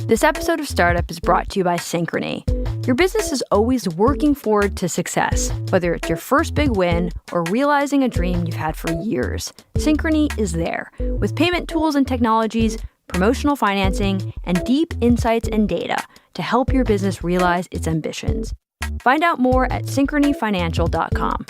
This episode of Startup is brought to you by Synchrony. Your business is always working forward to success, whether it's your first big win or realizing a dream you've had for years. Synchrony is there with payment tools and technologies, promotional financing, and deep insights and data to help your business realize its ambitions. Find out more at synchronyfinancial.com.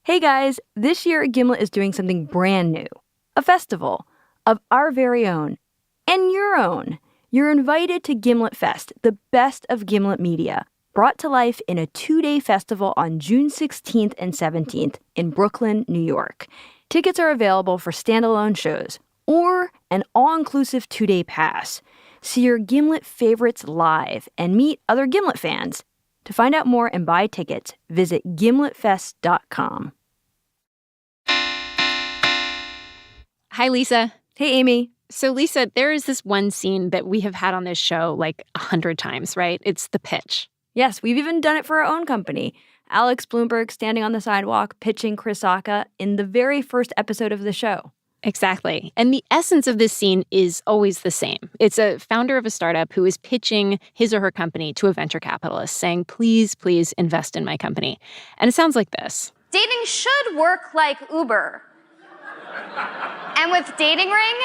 Hey guys, this year Gimlet is doing something brand new. A festival of our very own and your own. You're invited to Gimlet Fest, the best of Gimlet media, brought to life in a 2-day festival on June 16th and 17th in Brooklyn, New York. Tickets are available for standalone shows or an all-inclusive 2-day pass. See your Gimlet favorites live and meet other Gimlet fans. To find out more and buy tickets, visit gimletfest.com. Hi, Lisa. Hey, Amy. So, Lisa, there is this one scene that we have had on this show like 100 times, right? It's the pitch. Yes, we've even done it for our own company. Alex Bloomberg standing on the sidewalk pitching Chris Sacca in the very first episode of the show. Exactly. And the essence of this scene is always the same. It's a founder of a startup who is pitching his or her company to a venture capitalist saying, please, please invest in my company. And it sounds like this. Dating should work like Uber. And with Dating Ring,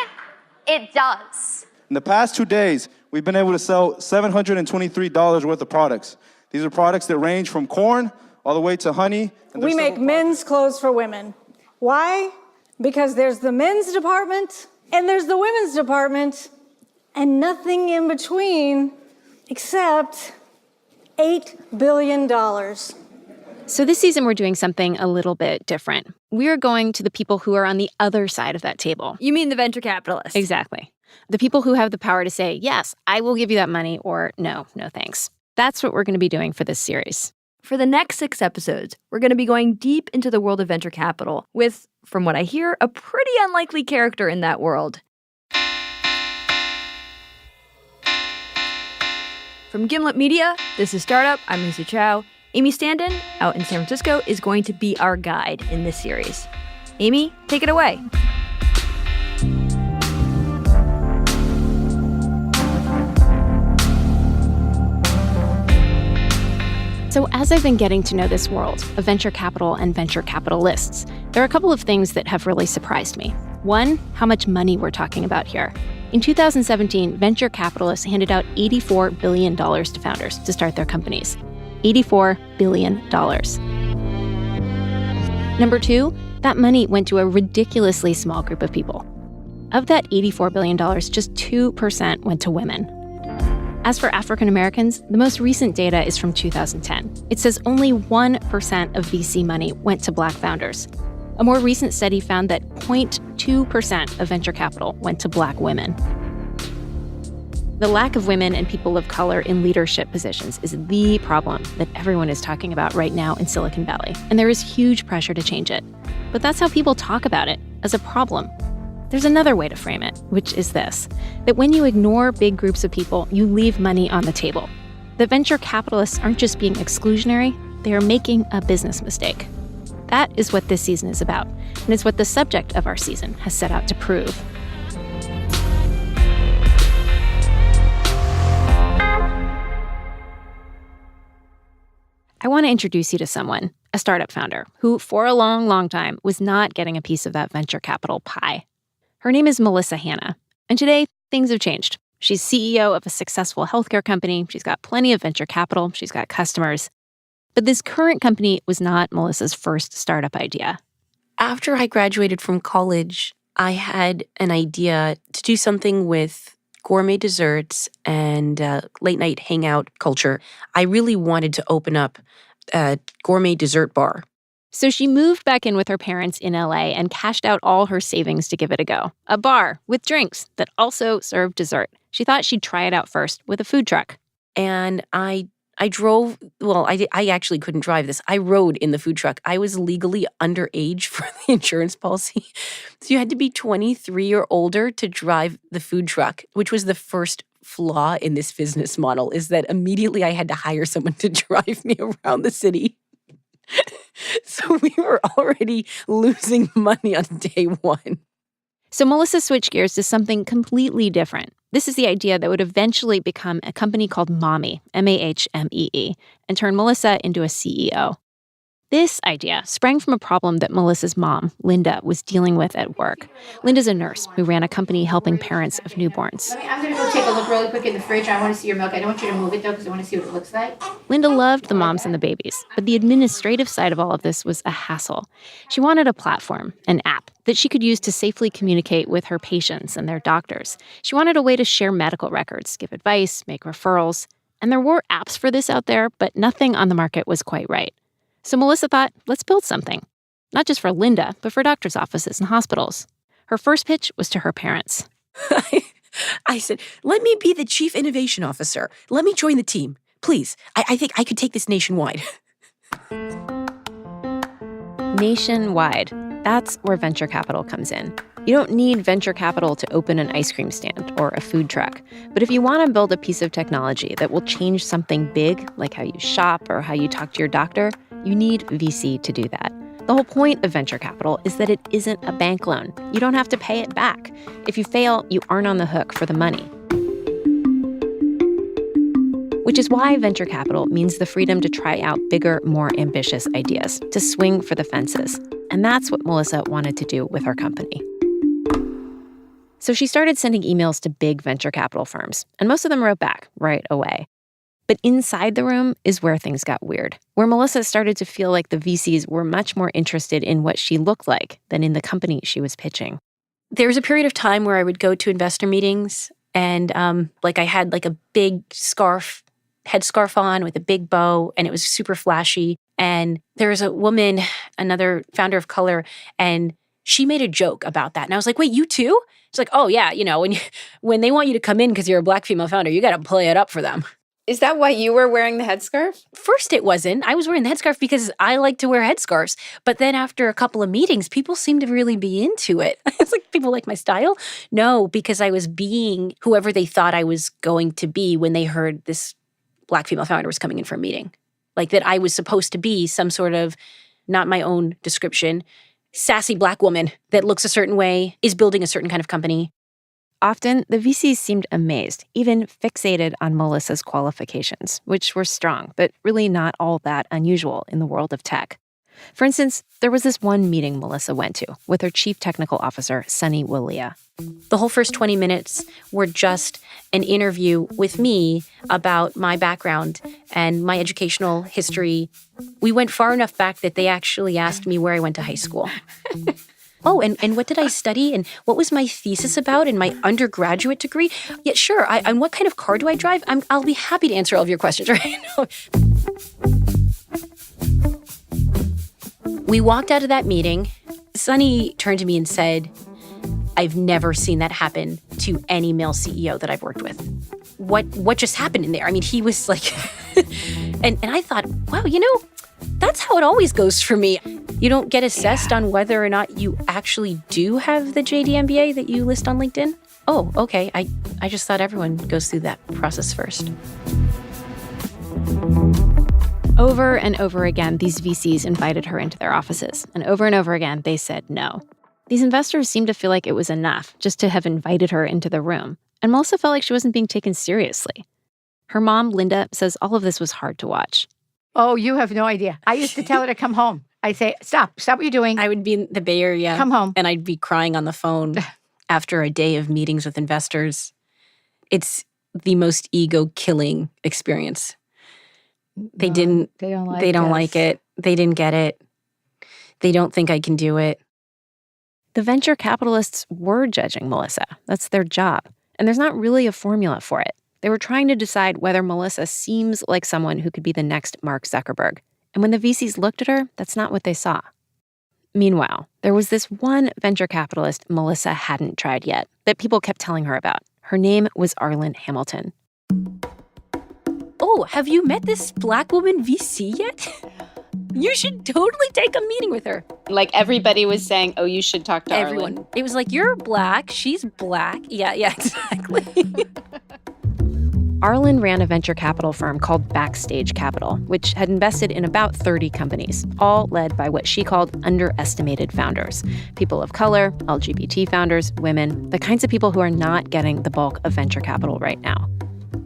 it does. In the past 2 days, we've been able to sell $723 worth of products. These are products that range from corn all the way to honey. We make men's clothes for women. Why? Because there's the men's department and there's the women's department and nothing in between except $8 billion. So this season, we're doing something a little bit different. We're going to the people who are on the other side of that table. You mean the venture capitalists? Exactly. The people who have the power to say, yes, I will give you that money, or no, no thanks. That's what we're going to be doing for this series. For the next 6 episodes, we're going to be going deep into the world of venture capital with, from what I hear, a pretty unlikely character in that world. From Gimlet Media, this is Startup. I'm Lisa Chow. Amy Standen, out in San Francisco, is going to be our guide in this series. Amy, take it away. So as I've been getting to know this world of venture capital and venture capitalists, there are a couple of things that have really surprised me. One, how much money we're talking about here. In 2017, venture capitalists handed out $84 billion to founders to start their companies. $84 billion. Number 2, that money went to a ridiculously small group of people. Of that $84 billion, just 2% went to women. As for African Americans, the most recent data is from 2010. It says only 1% of VC money went to Black founders. A more recent study found that 0.2% of venture capital went to Black women. The lack of women and people of color in leadership positions is the problem that everyone is talking about right now in Silicon Valley, and there is huge pressure to change it. But that's how people talk about it, as a problem. There's another way to frame it, which is this, that when you ignore big groups of people, you leave money on the table. The venture capitalists aren't just being exclusionary, they are making a business mistake. That is what this season is about, and it's what the subject of our season has set out to prove. I want to introduce you to someone, a startup founder, who for a long, long time was not getting a piece of that venture capital pie. Her name is Melissa Hanna, and today things have changed. She's CEO of a successful healthcare company. She's got plenty of venture capital. She's got customers. But this current company was not Melissa's first startup idea. After I graduated from college, I had an idea to do something with gourmet desserts and late night hangout culture. I really wanted to open up a gourmet dessert bar. So she moved back in with her parents in LA and cashed out all her savings to give it a go. A bar with drinks that also served dessert. She thought she'd try it out first with a food truck. And I drove, well, I actually couldn't drive this. I rode in the food truck. I was legally underage for the insurance policy. So you had to be 23 or older to drive the food truck, which was the first flaw in this business model, is that immediately I had to hire someone to drive me around the city. So we were already losing money on day one. So Melissa switched gears to something completely different. This is the idea that would eventually become a company called Mahmee, M-A-H-M-E-E, and turn Melissa into a CEO. This idea sprang from a problem that Melissa's mom, Linda, was dealing with at work. Linda's a nurse who ran a company helping parents of newborns. I'm going to go take a look really quick in the fridge. I want to see your milk. I don't want you to move it, though, because I want to see what it looks like. Linda loved the moms and the babies, but the administrative side of all of this was a hassle. She wanted a platform, an app, that she could use to safely communicate with her patients and their doctors. She wanted a way to share medical records, give advice, make referrals. And there were apps for this out there, but nothing on the market was quite right. So Melissa thought, let's build something. Not just for Linda, but for doctors' offices and hospitals. Her first pitch was to her parents. I said, let me be the chief innovation officer. Let me join the team. Please, I think I could take this nationwide. Nationwide. That's where venture capital comes in. You don't need venture capital to open an ice cream stand or a food truck. But if you want to build a piece of technology that will change something big, like how you shop or how you talk to your doctor, you need VC to do that. The whole point of venture capital is that it isn't a bank loan. You don't have to pay it back. If you fail, you aren't on the hook for the money. Which is why venture capital means the freedom to try out bigger, more ambitious ideas, to swing for the fences. And that's what Melissa wanted to do with her company. So she started sending emails to big venture capital firms, and most of them wrote back right away. But inside the room is where things got weird, where Melissa started to feel like the VCs were much more interested in what she looked like than in the company she was pitching. There was a period of time where I would go to investor meetings and I had like a big headscarf on with a big bow, and it was super flashy. And there was a woman, another founder of color, and she made a joke about that. And I was like, wait, you too? She's like, oh yeah, when they want you to come in because you're a Black female founder, you got to play it up for them. Is that why you were wearing the headscarf? First, it wasn't. I was wearing the headscarf because I like to wear headscarves. But then after a couple of meetings, people seemed to really be into it. It's like, people like my style? No, because I was being whoever they thought I was going to be when they heard this Black female founder was coming in for a meeting. Like that I was supposed to be some sort of, not my own description, sassy Black woman that looks a certain way, is building a certain kind of company. Often, the VCs seemed amazed, even fixated on Melissa's qualifications, which were strong, but really not all that unusual in the world of tech. For instance, there was this one meeting Melissa went to with her chief technical officer, Sunny Walia. The whole first 20 minutes were just an interview with me about my background and my educational history. We went far enough back that they actually asked me where I went to high school. Oh, and what did I study? And what was my thesis about in my undergraduate degree? Yeah, sure. And what kind of car do I drive? I'll be happy to answer all of your questions right now. We walked out of that meeting. Sunny turned to me and said, I've never seen that happen to any male CEO that I've worked with. What just happened in there? I mean, he was like, and I thought, wow, that's how it always goes for me. You don't get assessed on whether or not you actually do have the JD MBA that you list on LinkedIn. Oh, okay. I just thought everyone goes through that process first. Over and over again, these VCs invited her into their offices, and over again, they said no. These investors seemed to feel like it was enough just to have invited her into the room, and Melissa felt like she wasn't being taken seriously. Her mom, Linda, says all of this was hard to watch. Oh, you have no idea. I used to tell her to come home. I'd say, stop what you're doing. I would be in the Bay Area. Come home. And I'd be crying on the phone after a day of meetings with investors. It's the most ego-killing experience. They don't like it. They didn't get it. They don't think I can do it. The venture capitalists were judging Melissa. That's their job. And there's not really a formula for it. They were trying to decide whether Melissa seems like someone who could be the next Mark Zuckerberg. And when the VCs looked at her, that's not what they saw. Meanwhile, there was this one venture capitalist Melissa hadn't tried yet that people kept telling her about. Her name was Arlen Hamilton. Oh, have you met this Black woman VC yet? You should totally take a meeting with her. Like everybody was saying, oh, you should talk to Everyone. Arlen. It was like, you're Black, she's Black. Yeah, exactly. Arlen ran a venture capital firm called Backstage Capital, which had invested in about 30 companies, all led by what she called underestimated founders. People of color, LGBT founders, women, the kinds of people who are not getting the bulk of venture capital right now.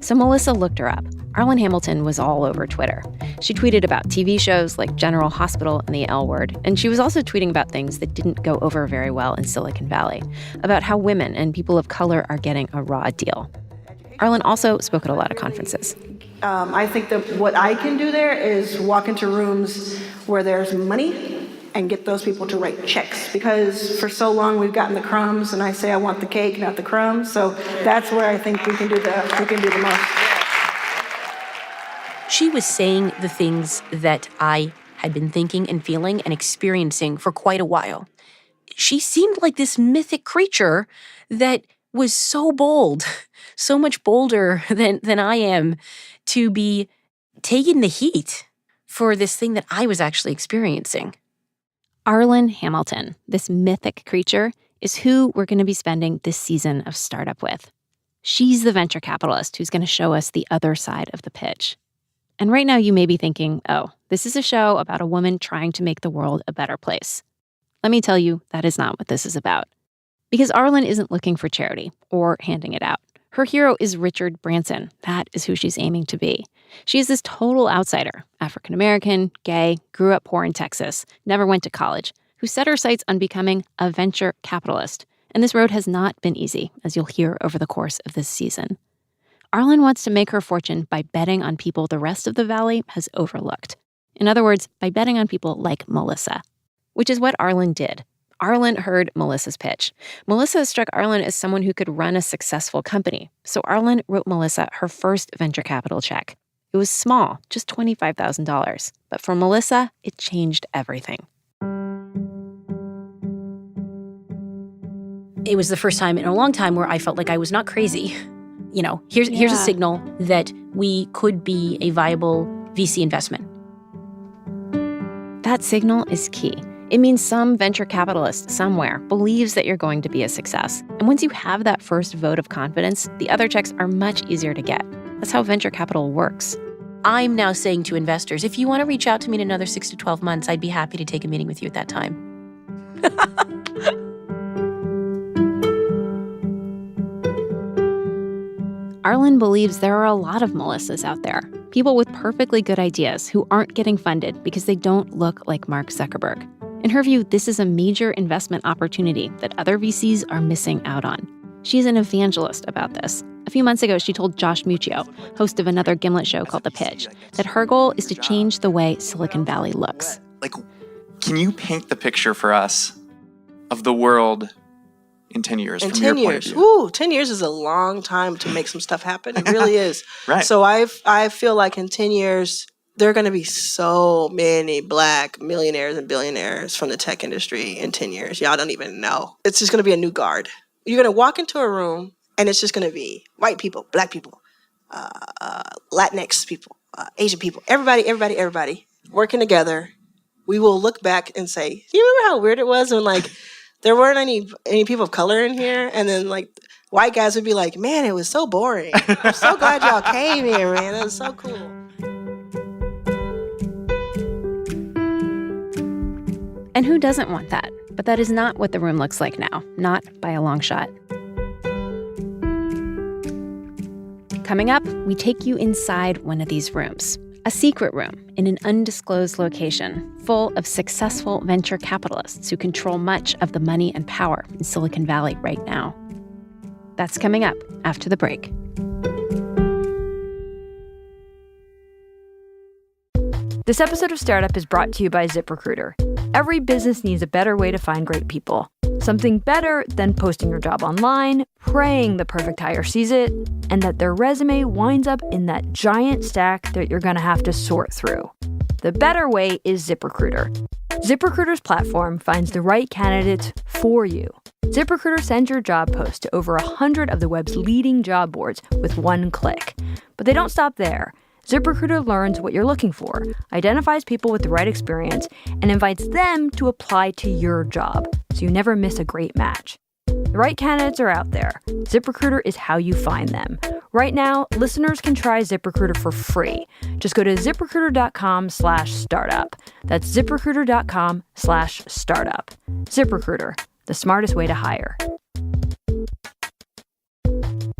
So Melissa looked her up. Arlen Hamilton was all over Twitter. She tweeted about TV shows like General Hospital and The L Word, and she was also tweeting about things that didn't go over very well in Silicon Valley, about how women and people of color are getting a raw deal. Arlen also spoke at a lot of conferences. I think that what I can do there is walk into rooms where there's money and get those people to write checks, because for so long we've gotten the crumbs, and I say I want the cake, not the crumbs. So that's where I think we can do the most. She was saying the things that I had been thinking and feeling and experiencing for quite a while. She seemed like this mythic creature that was so bold, so much bolder than I am, to be taking the heat for this thing that I was actually experiencing. Arlen Hamilton, this mythic creature, is who we're going to be spending this season of Startup with. She's the venture capitalist who's going to show us the other side of the pitch. And right now you may be thinking, oh, this is a show about a woman trying to make the world a better place. Let me tell you, that is not what this is about. Because Arlen isn't looking for charity or handing it out. Her hero is Richard Branson. That is who she's aiming to be. She is this total outsider, African-American, gay, grew up poor in Texas, never went to college, who set her sights on becoming a venture capitalist. And this road has not been easy, as you'll hear over the course of this season. Arlen wants to make her fortune by betting on people the rest of the Valley has overlooked. In other words, by betting on people like Melissa, which is what Arlen did. Arlen heard Melissa's pitch. Melissa struck Arlen as someone who could run a successful company. So Arlen wrote Melissa her first venture capital check. It was small, just $25,000. But for Melissa, it changed everything. It was the first time in a long time where I felt like I was not crazy. You know, here's a signal that we could be a viable VC investment. That signal is key. It means some venture capitalist somewhere believes that you're going to be a success. And once you have that first vote of confidence, the other checks are much easier to get. That's how venture capital works. I'm now saying to investors, if you want to reach out to me in another 6 to 12 months, I'd be happy to take a meeting with you at that time. Arlen believes there are a lot of Melissas out there, people with perfectly good ideas who aren't getting funded because they don't look like Mark Zuckerberg. In her view, this is a major investment opportunity that other VCs are missing out on. She's an evangelist about this. A few months ago, she told Josh Muccio, host of another Gimlet show called The Pitch, that her goal is to change the way Silicon Valley looks. Like, can you paint the picture for us of the world in 10 years from your point of view? Ooh, 10 years is a long time to make some stuff happen. It really is. Right. So I feel like in 10 years, there are going to be so many Black millionaires and billionaires from the tech industry in 10 years. Y'all don't even know. It's just going to be a new guard. You're going to walk into a room, and it's just going to be white people, Black people, Latinx people, Asian people, everybody working together. We will look back and say, do you remember how weird it was when, like, there weren't any people of color in here? And then, like, white guys would be like, man, it was so boring. I'm so glad y'all came here, man. It was so cool. And who doesn't want that? But that is not what the room looks like now, not by a long shot. Coming up, we take you inside one of these rooms, a secret room in an undisclosed location full of successful venture capitalists who control much of the money and power in Silicon Valley right now. That's coming up after the break. This episode of Startup is brought to you by ZipRecruiter. Every business needs a better way to find great people. Something better than posting your job online, praying the perfect hire sees it, and that their resume winds up in that giant stack that you're going to have to sort through. The better way is ZipRecruiter. ZipRecruiter's platform finds the right candidates for you. ZipRecruiter sends your job post to over 100 of the web's leading job boards with one click. But they don't stop there. ZipRecruiter learns what you're looking for, identifies people with the right experience, and invites them to apply to your job, so you never miss a great match. The right candidates are out there. ZipRecruiter is how you find them. Right now, listeners can try ZipRecruiter for free. Just go to ZipRecruiter.com/startup. That's ZipRecruiter.com/startup. ZipRecruiter, the smartest way to hire.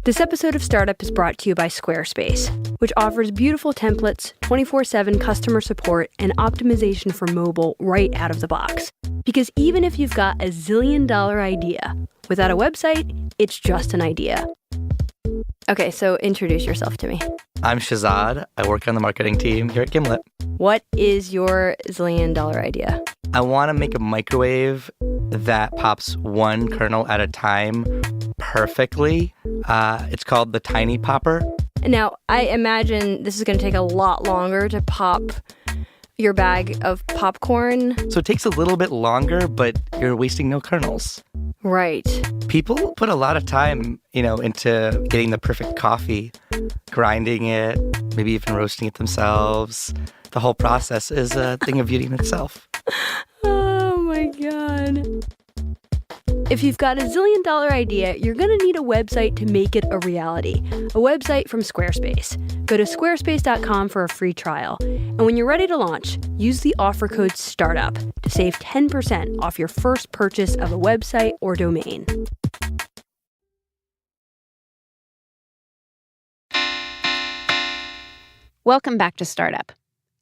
This episode of Startup is brought to you by Squarespace, which offers beautiful templates, 24/7 customer support, and optimization for mobile right out of the box. Because even if you've got a $1,000,000,000 idea, without a website, it's just an idea. Okay, so introduce yourself to me. I'm Shazad. I work on the marketing team here at Gimlet. What is your $1,000,000,000 idea? I want to make a microwave that pops one kernel at a time perfectly. It's called the Tiny Popper. Now, I imagine this is going to take a lot longer to pop your bag of popcorn. So it takes a little bit longer, but you're wasting no kernels. Right. People put a lot of time, into getting the perfect coffee, grinding it, maybe even roasting it themselves. The whole process is a thing of beauty in itself. Oh my God. If you've got a $1,000,000,000 idea, you're going to need a website to make it a reality. A website from Squarespace. Go to squarespace.com for a free trial. And when you're ready to launch, use the offer code STARTUP to save 10% off your first purchase of a website or domain. Welcome back to Startup.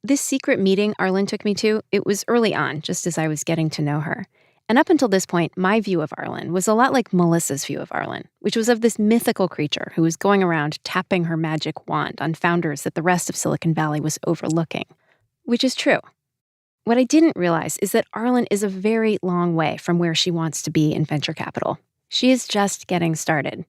This secret meeting Arlen took me to, it was early on, just as I was getting to know her. And up until this point, my view of Arlen was a lot like Melissa's view of Arlen, which was of this mythical creature who was going around tapping her magic wand on founders that the rest of Silicon Valley was overlooking. Which is true. What I didn't realize is that Arlen is a very long way from where she wants to be in venture capital. She is just getting started.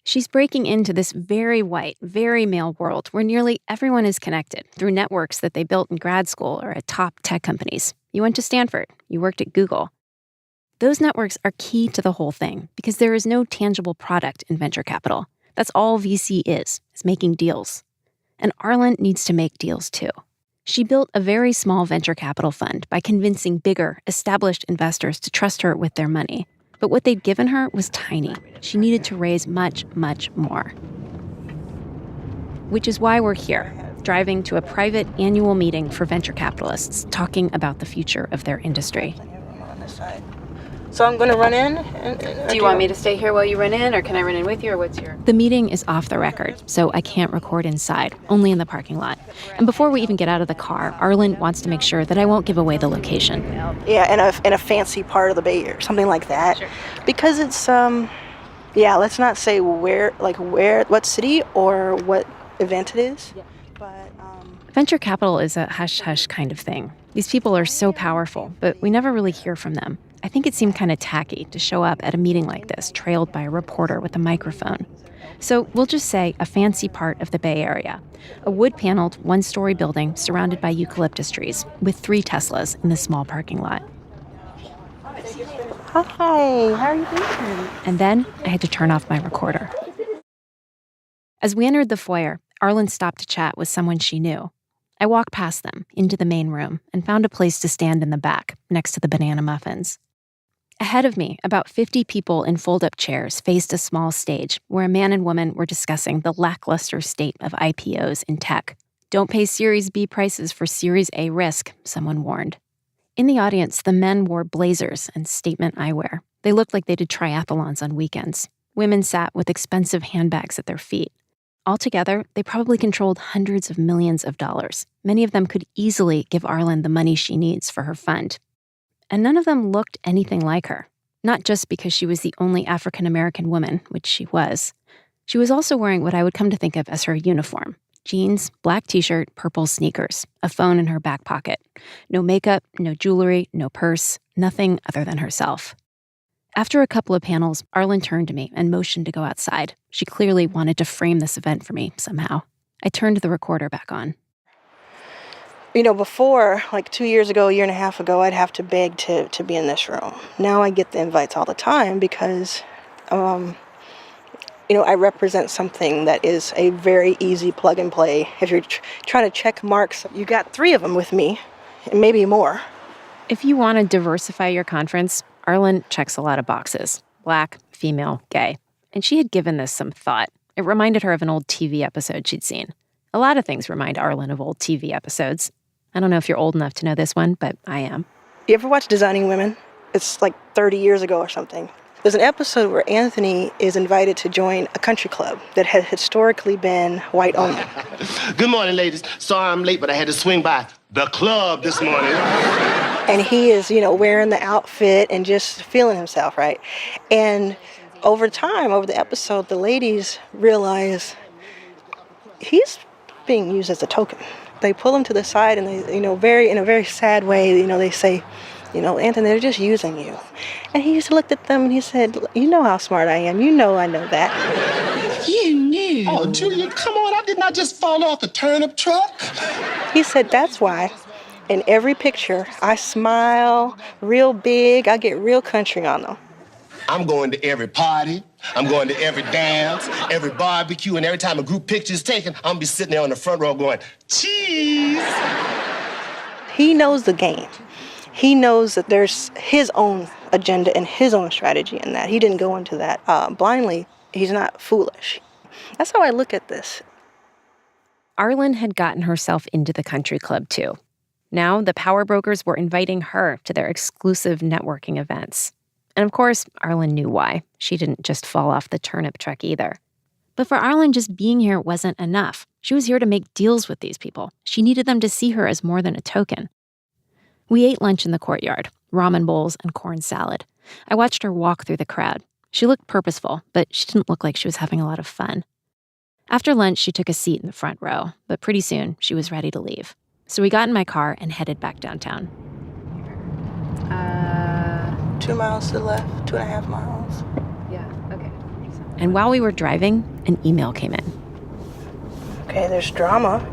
She's breaking into this very white, very male world where nearly everyone is connected through networks that they built in grad school or at top tech companies. You went to Stanford. You worked at Google. Those networks are key to the whole thing because there is no tangible product in venture capital. That's all VC is making deals. And Arlen needs to make deals too. She built a very small venture capital fund by convincing bigger, established investors to trust her with their money. But what they'd given her was tiny. She needed to raise much, much more. Which is why we're here, driving to a private annual meeting for venture capitalists, talking about the future of their industry. So I'm going to run in. Do you want me to stay here while you run in, or can I run in with you, or what's your... The meeting is off the record, so I can't record inside, only in the parking lot. And before we even get out of the car, Arlen wants to make sure that I won't give away the location. Yeah, in a fancy part of the Bay Area, something like that. Sure. Because it's, let's not say where, what city or what event it is. Yeah. But, Venture capital is a hush-hush kind of thing. These people are so powerful, but we never really hear from them. I think it seemed kind of tacky to show up at a meeting like this, trailed by a reporter with a microphone. So we'll just say a fancy part of the Bay Area. A wood-paneled, one-story building surrounded by eucalyptus trees, with 3 Teslas in the small parking lot. Hi, how are you doing? And then I had to turn off my recorder. As we entered the foyer, Arlen stopped to chat with someone she knew. I walked past them, into the main room, and found a place to stand in the back, next to the banana muffins. Ahead of me, about 50 people in fold-up chairs faced a small stage where a man and woman were discussing the lackluster state of IPOs in tech. Don't pay Series B prices for Series A risk, someone warned. In the audience, the men wore blazers and statement eyewear. They looked like they did triathlons on weekends. Women sat with expensive handbags at their feet. Altogether, they probably controlled hundreds of millions of dollars. Many of them could easily give Arlen the money she needs for her fund. And none of them looked anything like her. Not just because she was the only African-American woman, which she was. She was also wearing what I would come to think of as her uniform. Jeans, black t-shirt, purple sneakers, a phone in her back pocket. No makeup, no jewelry, no purse, nothing other than herself. After a couple of panels, Arlen turned to me and motioned to go outside. She clearly wanted to frame this event for me somehow. I turned the recorder back on. You know, before, like 2 years ago, a year and a half ago, I'd have to beg to be in this room. Now I get the invites all the time because, I represent something that is a very easy plug and play. If you're trying to check marks, you got 3 of them with me, and maybe more. If you want to diversify your conference, Arlen checks a lot of boxes. Black, female, gay. And she had given this some thought. It reminded her of an old TV episode she'd seen. A lot of things remind Arlen of old TV episodes. I don't know if you're old enough to know this one, but I am. You ever watch Designing Women? It's like 30 years ago or something. There's an episode where Anthony is invited to join a country club that had historically been white only. Good morning, ladies. Sorry I'm late, but I had to swing by the club this morning. And he is, wearing the outfit and just feeling himself, right? And over time, over the episode, the ladies realize he's being used as a token. They pull him to the side and they, in a very sad way, they say, Anthony, they're just using you. And he just looked at them and he said, you know how smart I am. You know I know that. You knew. Oh, Julia, come on. I did not just fall off the turnip truck. He said, that's why in every picture I smile real big. I get real country on them. I'm going to every party. I'm going to every dance, every barbecue, and every time a group picture is taken, I'm going to be sitting there on the front row going, cheese. He knows the game. He knows that there's his own agenda and his own strategy in that. He didn't go into that blindly. He's not foolish. That's how I look at this. Arlen had gotten herself into the country club, too. Now the power brokers were inviting her to their exclusive networking events. And of course, Arlen knew why. She didn't just fall off the turnip truck either. But for Arlen, just being here wasn't enough. She was here to make deals with these people. She needed them to see her as more than a token. We ate lunch in the courtyard, ramen bowls and corn salad. I watched her walk through the crowd. She looked purposeful, but she didn't look like she was having a lot of fun. After lunch, she took a seat in the front row, but pretty soon she was ready to leave. So we got in my car and headed back downtown. 2 miles to the left, 2.5 miles. Yeah, okay. And while we were driving, an email came in. Okay, there's drama.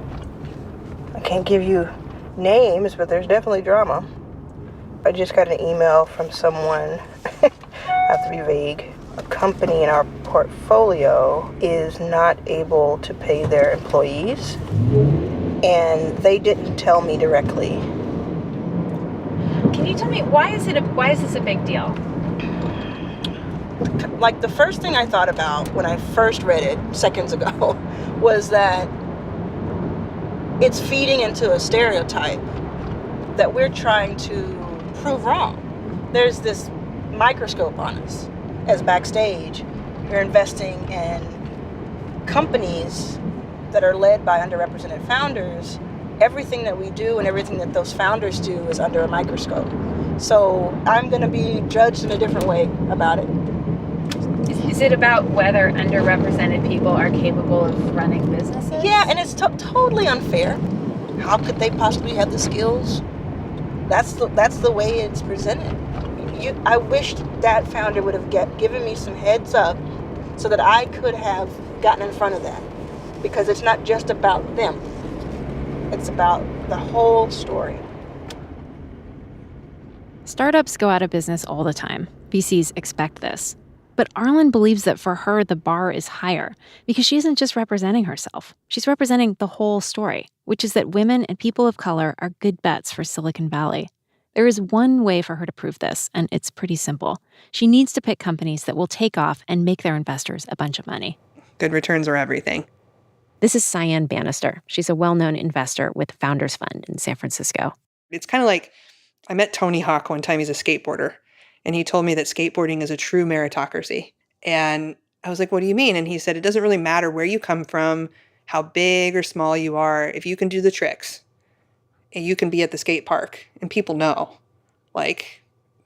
I can't give you names, but there's definitely drama. I just got an email from someone, I have to be vague. A company in our portfolio is not able to pay their employees, and they didn't tell me directly. Can you tell me, why is this a big deal? Like, the first thing I thought about when I first read it seconds ago was that it's feeding into a stereotype that we're trying to prove wrong. There's this microscope on us as backstage. You're investing in companies that are led by underrepresented founders. Everything that we do and everything that those founders do is under a microscope. So I'm going to be judged in a different way about it. Is it about whether underrepresented people are capable of running businesses? Yeah, and it's totally unfair. How could they possibly have the skills? That's the way it's presented. I wished that founder would have given me some heads up so that I could have gotten in front of that. Because it's not just about them. It's about the whole story. Startups go out of business all the time. VCs expect this. But Arlen believes that for her, the bar is higher because she isn't just representing herself. She's representing the whole story, which is that women and people of color are good bets for Silicon Valley. There is one way for her to prove this, and it's pretty simple. She needs to pick companies that will take off and make their investors a bunch of money. Good returns are everything. This is Cyan Bannister. She's a well-known investor with Founders Fund in San Francisco. It's kind of like I met Tony Hawk one time. He's a skateboarder. And he told me that skateboarding is a true meritocracy. And I was like, what do you mean? And he said, it doesn't really matter where you come from, how big or small you are. If you can do the tricks, and you can be at the skate park, and people know. Like,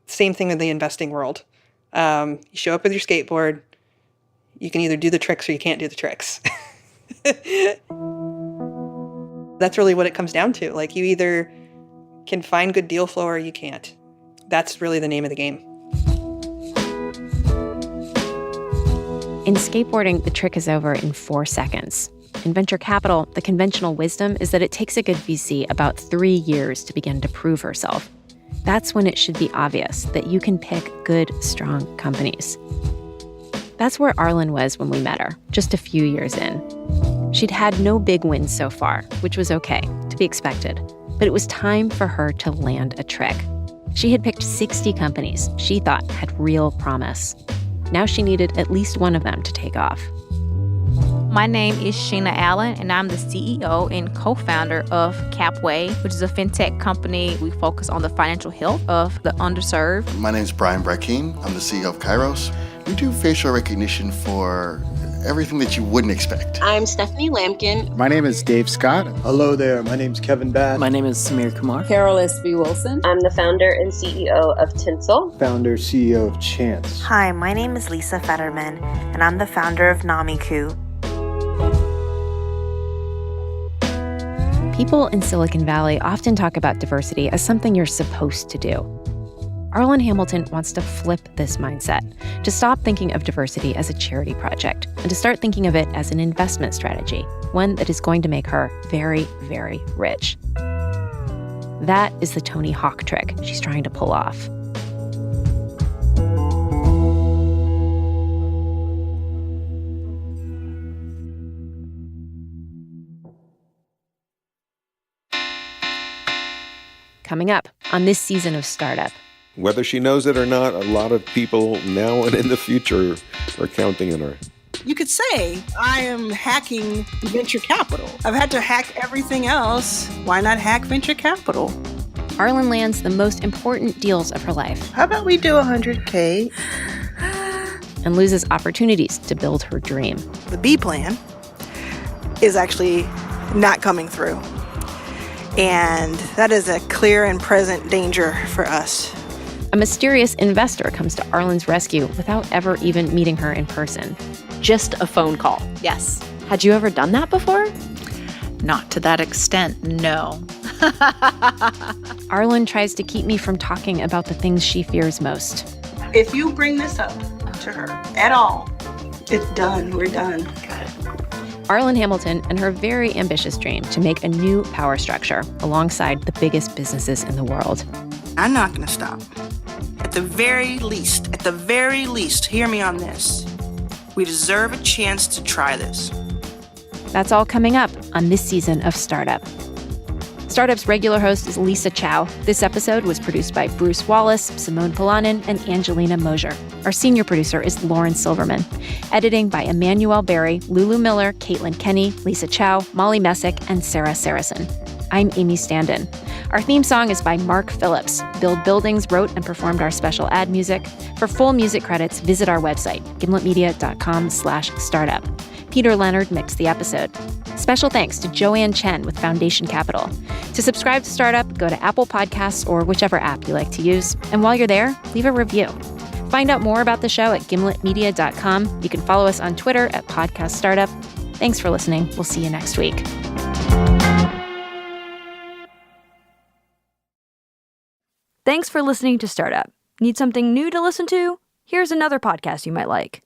same thing in the investing world. You show up with your skateboard, you can either do the tricks or you can't do the tricks. That's really what it comes down to. Like, you either can find good deal flow or you can't. That's really the name of the game. In skateboarding, the trick is over in 4 seconds. In venture capital, the conventional wisdom is that it takes a good VC about 3 years to begin to prove herself. That's when it should be obvious that you can pick good, strong companies. That's where Arlen was when we met her, just a few years in. She'd had no big wins so far, which was okay, to be expected. But it was time for her to land a trick. She had picked 60 companies she thought had real promise. Now she needed at least one of them to take off. My name is Sheena Allen, and I'm the CEO and co-founder of Capway, which is a fintech company. We focus on the financial health of the underserved. My name is Brian Brackeen. I'm the CEO of Kairos. We do facial recognition for everything that you wouldn't expect. I'm Stephanie Lampkin. My name is Dave Scott. Hello there. My name's Kevin Bath. My name is Samir Kumar. Carol S.B. Wilson. I'm the founder and CEO of Tinsel. Founder, CEO of Chance. Hi, my name is Lisa Fetterman, and I'm the founder of Namiku. People in Silicon Valley often talk about diversity as something you're supposed to do. Arlen Hamilton wants to flip this mindset, to stop thinking of diversity as a charity project, and to start thinking of it as an investment strategy, one that is going to make her very, very rich. That is the Tony Hawk trick she's trying to pull off. Coming up on this season of Startup. Whether she knows it or not, a lot of people now and in the future are counting on her. You could say, I am hacking venture capital. I've had to hack everything else. Why not hack venture capital? Arlen lands the most important deals of her life. How about we do 100K? And loses opportunities to build her dream. The B plan is actually not coming through. And that is a clear and present danger for us. A mysterious investor comes to Arlen's rescue without ever even meeting her in person. Just a phone call. Yes. Had you ever done that before? Not to that extent, no. Arlen tries to keep me from talking about the things she fears most. If you bring this up to her at all, it's done. We're done. Arlen Hamilton and her very ambitious dream to make a new power structure alongside the biggest businesses in the world. I'm not going to stop. At the very least, hear me on this. We deserve a chance to try this. That's all coming up on this season of Startup. Startup's regular host is Lisa Chow. This episode was produced by Bruce Wallace, Simone Polanen, and Angelina Mosier. Our senior producer is Lauren Silverman. Editing by Emmanuel Berry, Lulu Miller, Caitlin Kenny, Lisa Chow, Molly Messick, and Sarah Saracen. I'm Amy Standen. Our theme song is by Mark Phillips. Build Buildings wrote and performed our special ad music. For full music credits, visit our website, gimletmedia.com/startup. Peter Leonard mixed the episode. Special thanks to Joanne Chen with Foundation Capital. To subscribe to Startup, go to Apple Podcasts or whichever app you like to use. And while you're there, leave a review. Find out more about the show at gimletmedia.com. You can follow us on Twitter at Podcast Startup. Thanks for listening. We'll see you next week. Thanks for listening to Startup. Need something new to listen to? Here's another podcast you might like.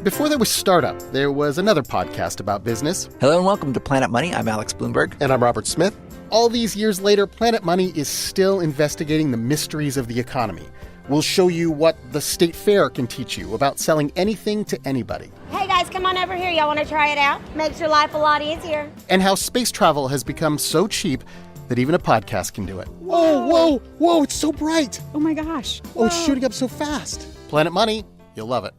Before there was Startup, there was another podcast about business. Hello and welcome to Planet Money. I'm Alex Bloomberg. And I'm Robert Smith. All these years later, Planet Money is still investigating the mysteries of the economy. We'll show you what the State Fair can teach you about selling anything to anybody. Hey guys, come on over here. Y'all want to try it out? Makes your life a lot easier. And how space travel has become so cheap that even a podcast can do it. Whoa, it's so bright. Oh my gosh. Oh, it's shooting up so fast. Planet Money, you'll love it.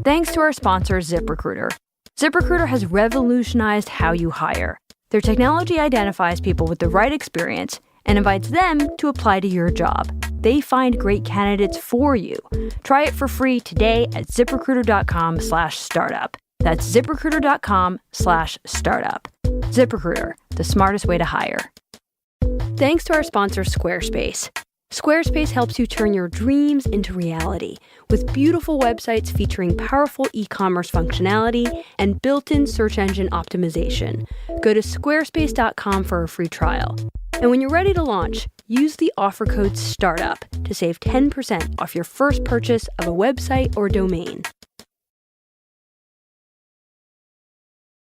Thanks to our sponsor, ZipRecruiter. ZipRecruiter has revolutionized how you hire. Their technology identifies people with the right experience and invites them to apply to your job. They find great candidates for you. Try it for free today at ZipRecruiter.com/startup. That's ZipRecruiter.com/startup. ZipRecruiter, the smartest way to hire. Thanks to our sponsor, Squarespace. Squarespace helps you turn your dreams into reality with beautiful websites featuring powerful e-commerce functionality and built-in search engine optimization. Go to squarespace.com for a free trial. And when you're ready to launch, use the offer code STARTUP to save 10% off your first purchase of a website or domain.